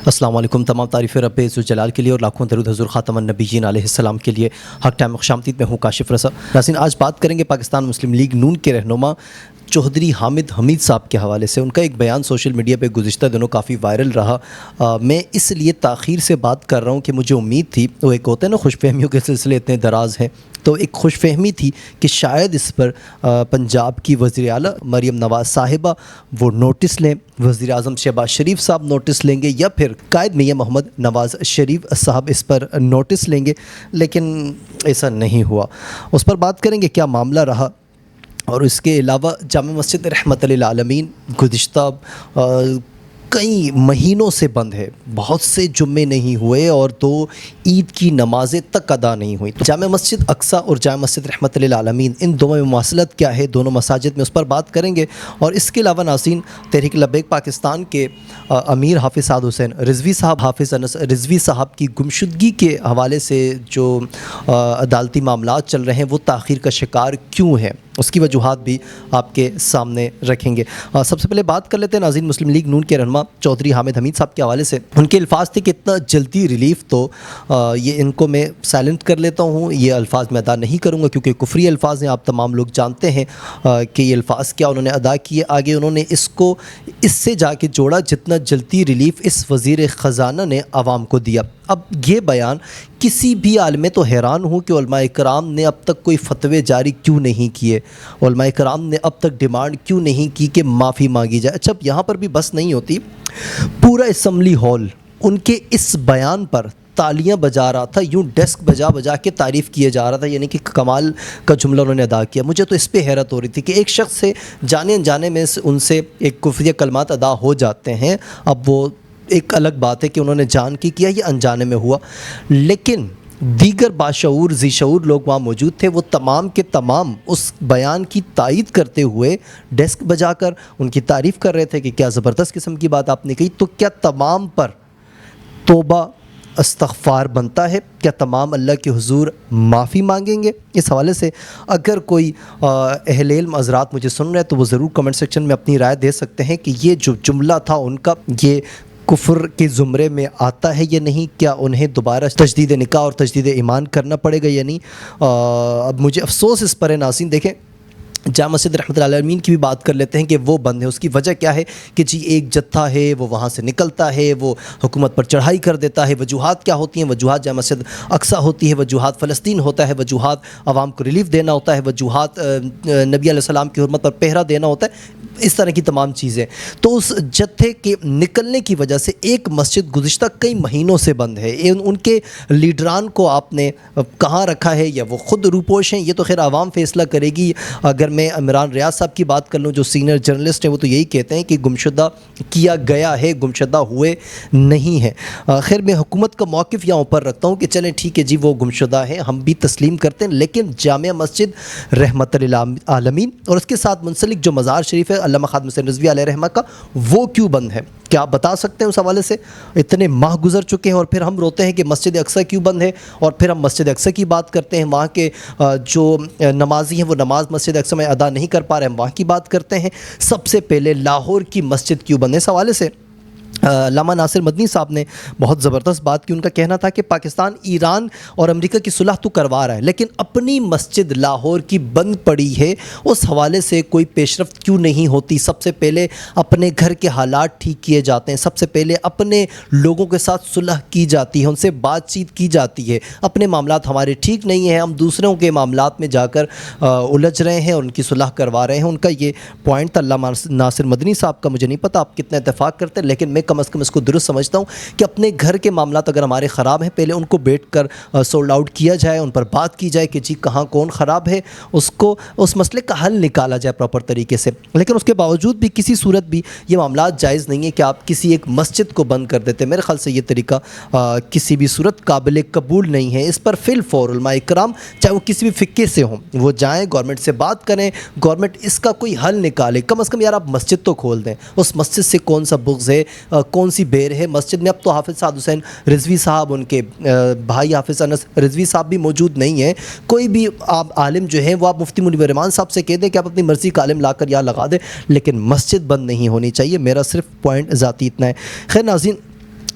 السلام علیکم. تمام تعریفیں رب ذوالجلال کے لیے اور لاکھوں درود حضور خاتم النبیین علیہ السلام کے لیے. حق ٹائم خوشامدید میں ہوں کاشف رضا. ناظرین آج بات کریں گے پاکستان مسلم لیگ نون کے رہنما چودھری حامد حمید صاحب کے حوالے سے. ان کا ایک بیان سوشل میڈیا پہ گزشتہ دنوں کافی وائرل رہا. میں اس لیے تاخیر سے بات کر رہا ہوں کہ مجھے امید تھی، وہ ایک ہوتا ہے نا خوش فہمیوں کے سلسلے اتنے دراز ہیں، تو ایک خوش فہمی تھی کہ شاید اس پر پنجاب کی وزیر اعلیٰ مریم نواز صاحبہ وہ نوٹس لیں، وزیر اعظم شہباز شریف صاحب نوٹس لیں گے، یا پھر قائد میاں محمد نواز شریف صاحب اس پر نوٹس لیں گے، لیکن ایسا نہیں ہوا. اس پر بات کریں گے کیا معاملہ رہا. اور اس کے علاوہ جامع مسجد رحمت للعالمین گزشتہ کئی مہینوں سے بند ہے، بہت سے جمعے نہیں ہوئے اور تو عید کی نمازیں تک ادا نہیں ہوئی. جامع مسجد اقصیٰ اور جامع مسجد رحمت للعالمین ان دونوں میں مواصلت کیا ہے دونوں مساجد میں، اس پر بات کریں گے. اور اس کے علاوہ ناظرین تحریک لبیک پاکستان کے امیر حافظ سعد حسین رضوی صاحب، حافظ انس رضوی صاحب کی گمشدگی کے حوالے سے جو عدالتی معاملات چل رہے ہیں وہ تاخیر کا شکار کیوں ہے، اس کی وجوہات بھی آپ کے سامنے رکھیں گے. سب سے پہلے بات کر لیتے ہیں ناظرین مسلم لیگ نون کے رہنما چودھری حامد حمید صاحب کے حوالے سے. ان کے الفاظ تھے کہ اتنا جلدی ریلیف، تو یہ ان کو میں سائلنٹ کر لیتا ہوں، یہ الفاظ میں ادا نہیں کروں گا کیونکہ کفری الفاظ ہیں، آپ تمام لوگ جانتے ہیں کہ یہ الفاظ کیا انہوں نے ادا کیے. آگے انہوں نے اس کو اس سے جا کے جوڑا جتنا جلدی ریلیف اس وزیر خزانہ نے عوام کو دیا. اب یہ بیان کسی بھی عالم، تو حیران ہوں کہ علماء کرام نے اب تک کوئی فتوے جاری کیوں نہیں کیے، علماء کرام نے اب تک ڈیمانڈ کیوں نہیں کی کہ معافی مانگی جائے. اچھا یہاں پر بھی بس نہیں ہوتی، پورا اسمبلی ہال ان کے اس بیان پر تالیاں بجا رہا تھا، یوں ڈیسک بجا بجا کے تعریف کیے جا رہا تھا، یعنی کہ کمال کا جملہ انہوں نے ادا کیا. مجھے تو اس پہ حیرت ہو رہی تھی کہ ایک شخص سے جانے انجانے میں ان سے ایک کفریہ کلمات ادا ہو جاتے ہیں. اب وہ ایک الگ بات ہے کہ انہوں نے جان کی کیا یا انجانے میں ہوا، لیکن دیگر باشعور ذی شعور لوگ وہاں موجود تھے، وہ تمام کے تمام اس بیان کی تائید کرتے ہوئے ڈیسک بجا کر ان کی تعریف کر رہے تھے کہ کیا زبردست قسم کی بات آپ نے کہی. تو کیا تمام پر توبہ استغفار بنتا ہے؟ کیا تمام اللہ کے حضور معافی مانگیں گے؟ اس حوالے سے اگر کوئی اہل علم حضرات مجھے سن رہے ہیں تو وہ ضرور کمنٹ سیکشن میں اپنی رائے دے سکتے ہیں کہ یہ جو جملہ تھا ان کا، یہ کفر کے زمرے میں آتا ہے یا نہیں، کیا انہیں دوبارہ تجدید نکاح اور تجدید ایمان کرنا پڑے گا یا نہیں. اب مجھے افسوس اس پر ہے ناظرین. دیکھیں جامع مسجد رحمت العالمین کی بھی بات کر لیتے ہیں کہ وہ بند ہے. اس کی وجہ کیا ہے کہ جی ایک جتھا ہے وہ وہاں سے نکلتا ہے، وہ حکومت پر چڑھائی کر دیتا ہے. وجوہات کیا ہوتی ہیں؟ وجوہات جامع مسجد اقصیٰ ہوتی ہے، وجوہات فلسطین ہوتا ہے، وجوہات عوام کو ریلیف دینا ہوتا ہے، وجوہات نبی علیہ السلام کی حرمت پر پہرا دینا ہوتا ہے، اس طرح کی تمام چیزیں. تو اس جتھے کے نکلنے کی وجہ سے ایک مسجد گزشتہ کئی مہینوں سے بند ہے. ان کے لیڈران کو آپ نے کہاں رکھا ہے، یا وہ خود روپوش ہیں، یہ تو خیر عوام فیصلہ کرے گی. اگر میں عمران ریاض صاحب کی بات کر لوں جو سینئر جرنلسٹ ہیں، وہ تو یہی کہتے ہیں کہ گمشدہ کیا گیا ہے، گمشدہ ہوئے نہیں ہیں. خیر میں حکومت کا موقف یہاں اوپر رکھتا ہوں کہ چلیں ٹھیک ہے جی وہ گمشدہ ہیں، ہم بھی تسلیم کرتے ہیں، لیکن جامع مسجد رحمت للعالمین اور اس کے ساتھ منسلک جو مزار شریف ہے علامہ خادم حسین رضوی علیہ رحمہ کا، وہ کیوں بند ہے؟ کیا آپ بتا سکتے ہیں اس حوالے سے؟ اتنے ماہ گزر چکے ہیں اور پھر ہم روتے ہیں کہ مسجد اقصیٰ کیوں بند ہے، اور پھر ہم مسجد اقصیٰ کی بات کرتے ہیں، وہاں کے جو نمازی ہیں وہ نماز مسجد اقصیٰ میں ادا نہیں کر پا رہے ہیں، وہاں کی بات کرتے ہیں. سب سے پہلے لاہور کی مسجد کیوں بند ہے؟ اس حوالے سے علامہ ناصر مدنی صاحب نے بہت زبردست بات کی. ان کا کہنا تھا کہ پاکستان ایران اور امریکہ کی صلح تو کروا رہا ہے، لیکن اپنی مسجد لاہور کی بند پڑی ہے، اس حوالے سے کوئی پیش رفت کیوں نہیں ہوتی؟ سب سے پہلے اپنے گھر کے حالات ٹھیک کیے جاتے ہیں، سب سے پہلے اپنے لوگوں کے ساتھ صلح کی جاتی ہے، ان سے بات چیت کی جاتی ہے. اپنے معاملات ہمارے ٹھیک نہیں ہیں، ہم دوسروں کے معاملات میں جا کر الجھ رہے ہیں اور ان کی صلح کروا رہے ہیں. ان کا یہ پوائنٹ تھا علامہ ناصر مدنی صاحب کا. مجھے نہیں پتہ آپ کتنا اتفاق کرتے ہیں، لیکن میں کم از کم اس کو درست سمجھتا ہوں کہ اپنے گھر کے معاملات اگر ہمارے خراب ہیں، پہلے ان کو بیٹھ کر سولڈ آؤٹ کیا جائے، ان پر بات کی جائے کہ جی کہاں کون خراب ہے، اس مسئلے کا حل نکالا جائے پراپر طریقے سے. لیکن اس کے باوجود بھی کسی صورت بھی یہ معاملات جائز نہیں ہے کہ آپ کسی ایک مسجد کو بند کر دیتے. میرے خیال سے یہ طریقہ کسی بھی صورت قابل قبول نہیں ہے. اس پر فی الفور علماء کرام چاہے وہ کسی بھی فقہ سے ہوں، وہ جائیں گورنمنٹ سے بات کریں، گورنمنٹ اس کا کوئی حل نکالے. کم از کم یار آپ مسجد تو کھول دیں. اس مسجد سے کون سا بغض ہے، کون سی بیر ہے مسجد میں؟ اب تو حافظ سعد حسین رضوی صاحب، ان کے بھائی حافظ انس رضوی صاحب بھی موجود نہیں ہیں. کوئی بھی آپ عالم جو ہیں وہ آپ مفتی منیر الرحمان صاحب سے کہہ دیں کہ آپ اپنی مرضی کا عالم لا کر یہاں لگا دیں، لیکن مسجد بند نہیں ہونی چاہیے. میرا صرف پوائنٹ ذاتی اتنا ہے. خیر ناظرین